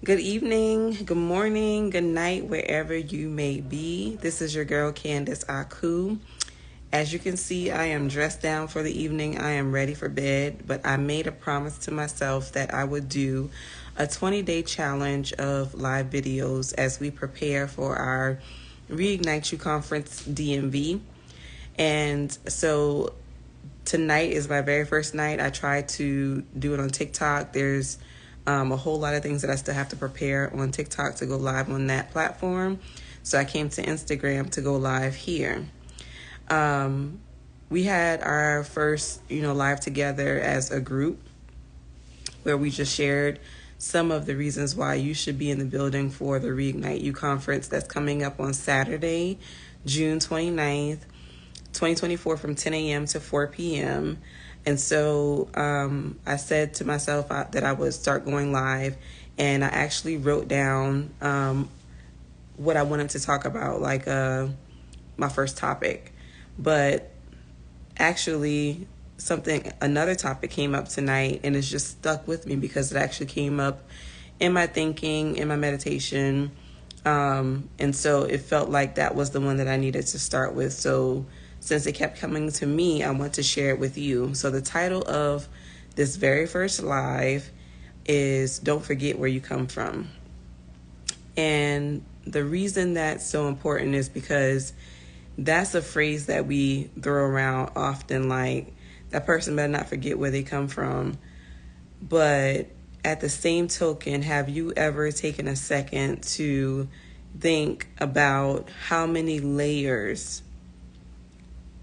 Good evening, good morning, good night, wherever you may be. This is your girl, Candace Aku. As you can see, I am dressed down for the evening. I am ready for bed, but I made a promise to myself that I would do a 20-day challenge of live videos as we prepare for our Reignite You Conference DMV. And so tonight is my very first night. I tried to do it on TikTok. There's a whole lot of things that I still have to prepare on TikTok to go live on that platform. So I came to Instagram to go live here. We had our first, live together as a group where we just shared some of the reasons why you should be in the building for the Reignite You conference that's coming up on Saturday, June 29th, 2024 from 10 a.m. to 4 p.m. And so I said to myself that I would start going live, and I actually wrote down what I wanted to talk about, like my first topic. But actually, another topic came up tonight, and it's just stuck with me because it actually came up in my thinking, in my meditation. And so it felt like that was the one that I needed to start with. So since it kept coming to me, I want to share it with you. So the title of this very first live is Don't Forget Where You Come From. And the reason that's so important is because that's a phrase that we throw around often, like that person better not forget where they come from. But at the same token, have you ever taken a second to think about how many layers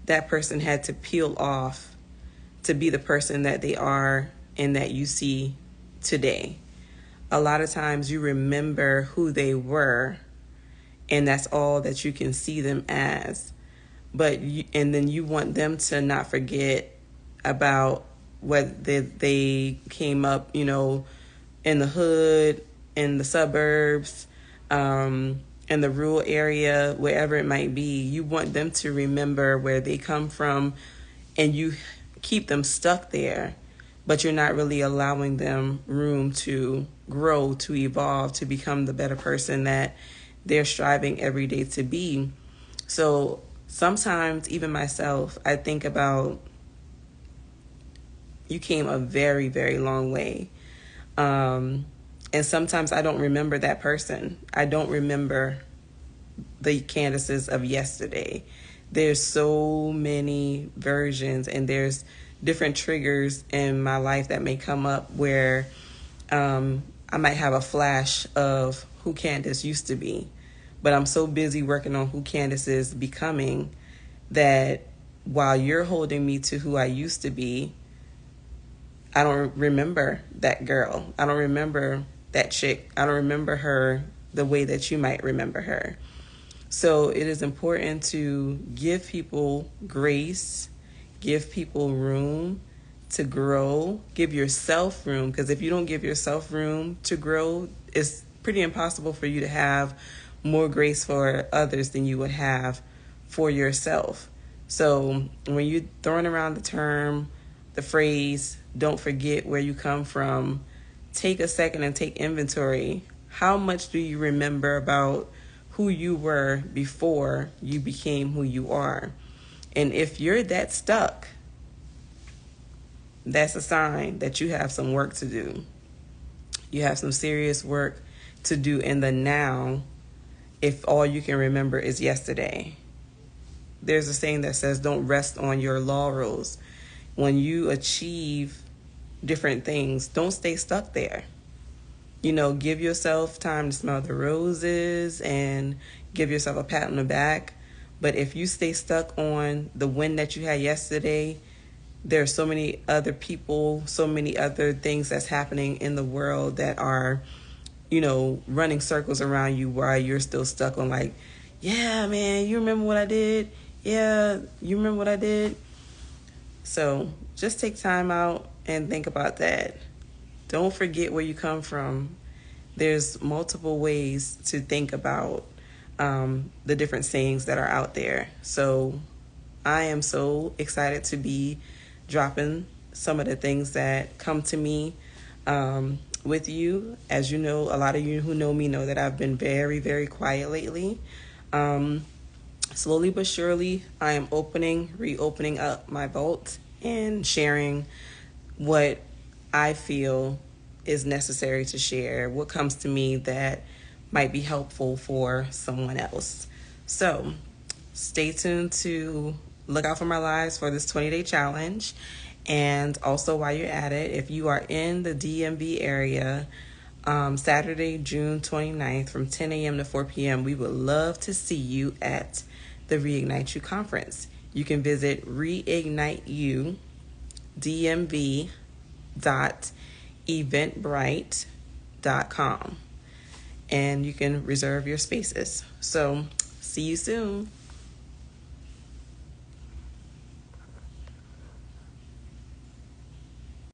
that person had to peel off to be the person that they are and that you see today? A lot of times you remember who they were, and that's all that you can see them as. And then you want them to not forget about whether they came up, in the hood, in the suburbs, in the rural area, wherever it might be. You want them to remember where they come from, and you keep them stuck there, but you're not really allowing them room to grow, to evolve, to become the better person that they're striving every day to be. So sometimes, even myself, I think about, you came a very, very long way. And sometimes I don't remember that person. I don't remember the Candaces of yesterday. There's so many versions, and there's different triggers in my life that may come up where I might have a flash of who Candace used to be. But I'm so busy working on who Candace is becoming that while you're holding me to who I used to be, I don't remember that girl. I don't remember that chick. I don't remember her the way that you might remember her. So it is important to give people grace, give people room to grow, give yourself room, because if you don't give yourself room to grow, it's pretty impossible for you to have more grace for others than you would have for yourself. So when you're throwing around the phrase, don't forget where you come from, take a second and take inventory. How much do you remember about who you were before you became who you are? And if you're that stuck, that's a sign that you have some work to do. You have some serious work to do in the now if all you can remember is yesterday. There's a saying that says, don't rest on your laurels. When you achieve different things, don't stay stuck there. Give yourself time to smell the roses and give yourself a pat on the back. But if you stay stuck on the win that you had yesterday, there are so many other people, so many other things that's happening in the world that are, running circles around you while you're still stuck on like, yeah, man, you remember what I did? Yeah, you remember what I did? So just take time out and think about that. Don't forget where you come from. There's multiple ways to think about the different sayings that are out there. So I am so excited to be dropping some of the things that come to me with you. As you know, a lot of you who know me know that I've been very, very quiet lately. Slowly but surely, I am reopening up my vault and sharing what I feel is necessary to share, what comes to me that might be helpful for someone else. So stay tuned to look out for my lives for this 20-day challenge. And also, while you're at it, if you are in the DMV area, Saturday, June 29th from 10 a.m. to 4 p.m., we would love to see you at the Reignite You Conference. You can visit reigniteyou.eventbrite.com and you can reserve your spaces. So, see you soon.